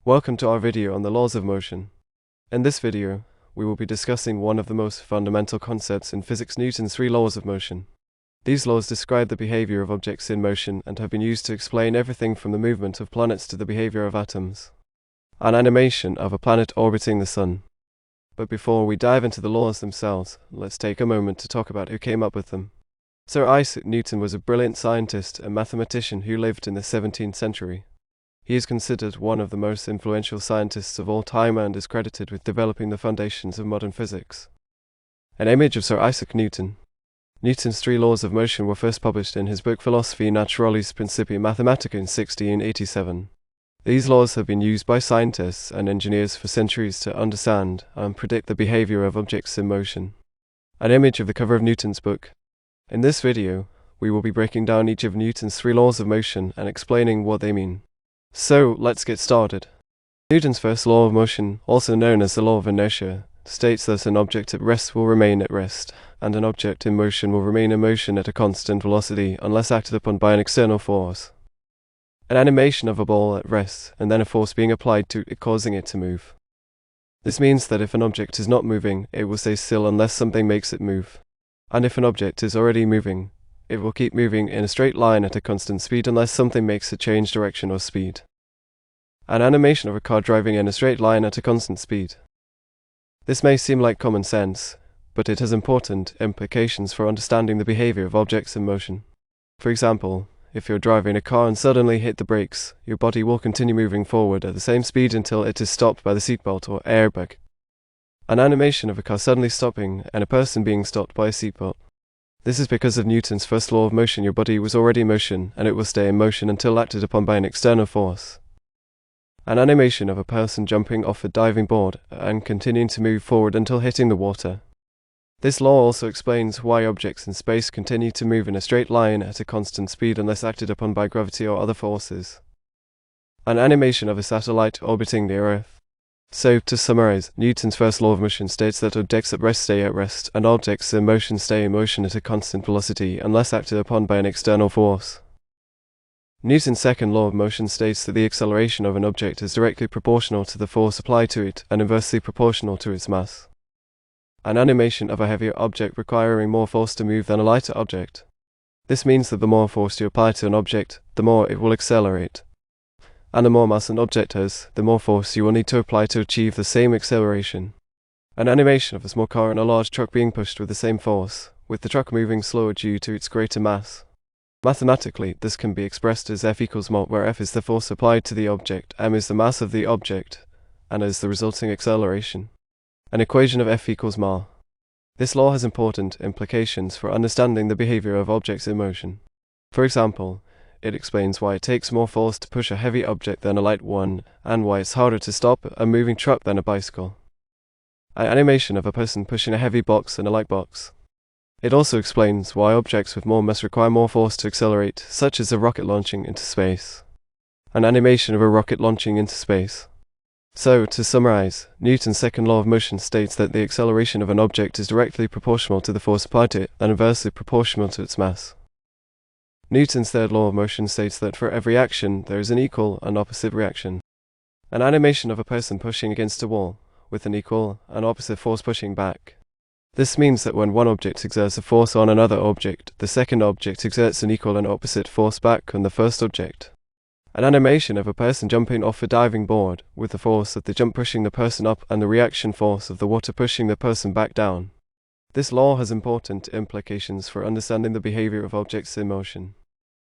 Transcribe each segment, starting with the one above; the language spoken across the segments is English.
Welcome to our video on the laws of motion. In this video, we will be discussing one of the most fundamental concepts in physics, Newton's 3 laws of motion. These laws describe the behavior of objects in motion and have been used to explain everything from the movement of planets to the behavior of atoms. An animation of a planet orbiting the sun. But before we dive into the laws themselves, let's take a moment to talk about who came up with them. Sir Isaac Newton was a brilliant scientist and mathematician who lived in the 17th century. He is considered one of the most influential scientists of all time and is credited with developing the foundations of modern physics. An image of Sir Isaac Newton. Newton's 3 laws of motion were first published in his book Philosophiae Naturalis Principia Mathematica in 1687. These laws have been used by scientists and engineers for centuries to understand and predict the behavior of objects in motion. An image of the cover of Newton's book. In this video, we will be breaking down each of Newton's 3 laws of motion and explaining what they mean. So, let's get started. Newton's first law of motion, also known as the law of inertia, states that an object at rest will remain at rest, and an object in motion will remain in motion at a constant velocity unless acted upon by an external force. An animation of a ball at rest, and then a force being applied to it causing it to move. This means that if an object is not moving, it will stay still unless something makes it move. And if an object is already moving, it will keep moving in a straight line at a constant speed unless something makes it change direction or speed. An animation of a car driving in a straight line at a constant speed. This may seem like common sense, but it has important implications for understanding the behavior of objects in motion. For example, if you're driving a car and suddenly hit the brakes, your body will continue moving forward at the same speed until it is stopped by the seatbelt or airbag. An animation of a car suddenly stopping and a person being stopped by a seatbelt. This is because of Newton's first law of motion. Your body was already in motion, and it will stay in motion until acted upon by an external force. An animation of a person jumping off a diving board and continuing to move forward until hitting the water. This law also explains why objects in space continue to move in a straight line at a constant speed unless acted upon by gravity or other forces. An animation of a satellite orbiting the Earth. So, to summarize, Newton's first law of motion states that objects at rest stay at rest, and objects in motion stay in motion at a constant velocity unless acted upon by an external force. Newton's second law of motion states that the acceleration of an object is directly proportional to the force applied to it and inversely proportional to its mass. An animation of a heavier object requiring more force to move than a lighter object. This means that the more force you apply to an object, the more it will accelerate. And the more mass an object has, the more force you will need to apply to achieve the same acceleration. An animation of a small car and a large truck being pushed with the same force, with the truck moving slower due to its greater mass. Mathematically, this can be expressed as F equals ma, where F is the force applied to the object, m is the mass of the object, and is the resulting acceleration. An equation of F equals ma. This law has important implications for understanding the behavior of objects in motion. For example, it explains why it takes more force to push a heavy object than a light one, and why it's harder to stop a moving truck than a bicycle. An animation of a person pushing a heavy box than a light box. It also explains why objects with more mass require more force to accelerate, such as a rocket launching into space. An animation of a rocket launching into space. So, to summarize, Newton's second law of motion states that the acceleration of an object is directly proportional to the force applied to it and inversely proportional to its mass. Newton's third law of motion states that for every action, there is an equal and opposite reaction. An animation of a person pushing against a wall, with an equal and opposite force pushing back. This means that when one object exerts a force on another object, the second object exerts an equal and opposite force back on the first object. An animation of a person jumping off a diving board, with the force of the jump pushing the person up and the reaction force of the water pushing the person back down. This law has important implications for understanding the behavior of objects in motion.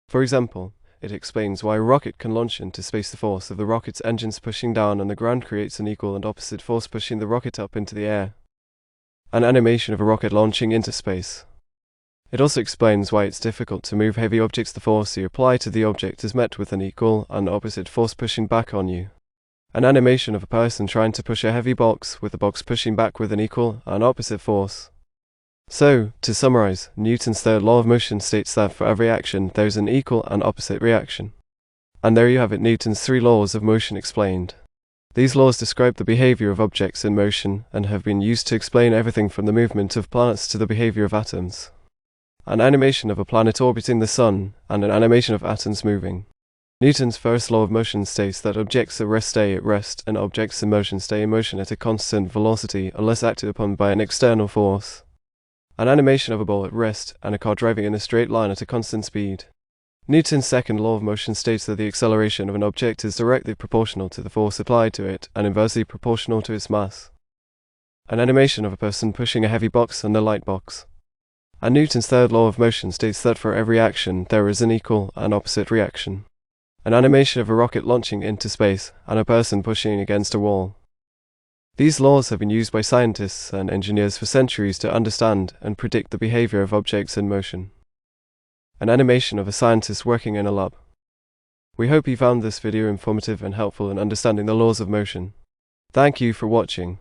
For example, it explains why a rocket can launch into space. The force of the rocket's engines pushing down on the ground creates an equal and opposite force pushing the rocket up into the air. An animation of a rocket launching into space. It also explains why it's difficult to move heavy objects. The force you apply to the object is met with an equal and opposite force pushing back on you. An animation of a person trying to push a heavy box, with the box pushing back with an equal and opposite force. So, to summarize, Newton's third law of motion states that for every action, there is an equal and opposite reaction. And there you have it, Newton's 3 laws of motion explained. These laws describe the behavior of objects in motion and have been used to explain everything from the movement of planets to the behavior of atoms. An animation of a planet orbiting the sun, and an animation of atoms moving. Newton's first law of motion states that objects at rest stay at rest, and objects in motion stay in motion at a constant velocity unless acted upon by an external force. An animation of a ball at rest, and a car driving in a straight line at a constant speed. Newton's second law of motion states that the acceleration of an object is directly proportional to the force applied to it, and inversely proportional to its mass. An animation of a person pushing a heavy box on the light box. And Newton's third law of motion states that for every action there is an equal and opposite reaction. An animation of a rocket launching into space, and a person pushing against a wall. These laws have been used by scientists and engineers for centuries to understand and predict the behavior of objects in motion. An animation of a scientist working in a lab. We hope you found this video informative and helpful in understanding the laws of motion. Thank you for watching.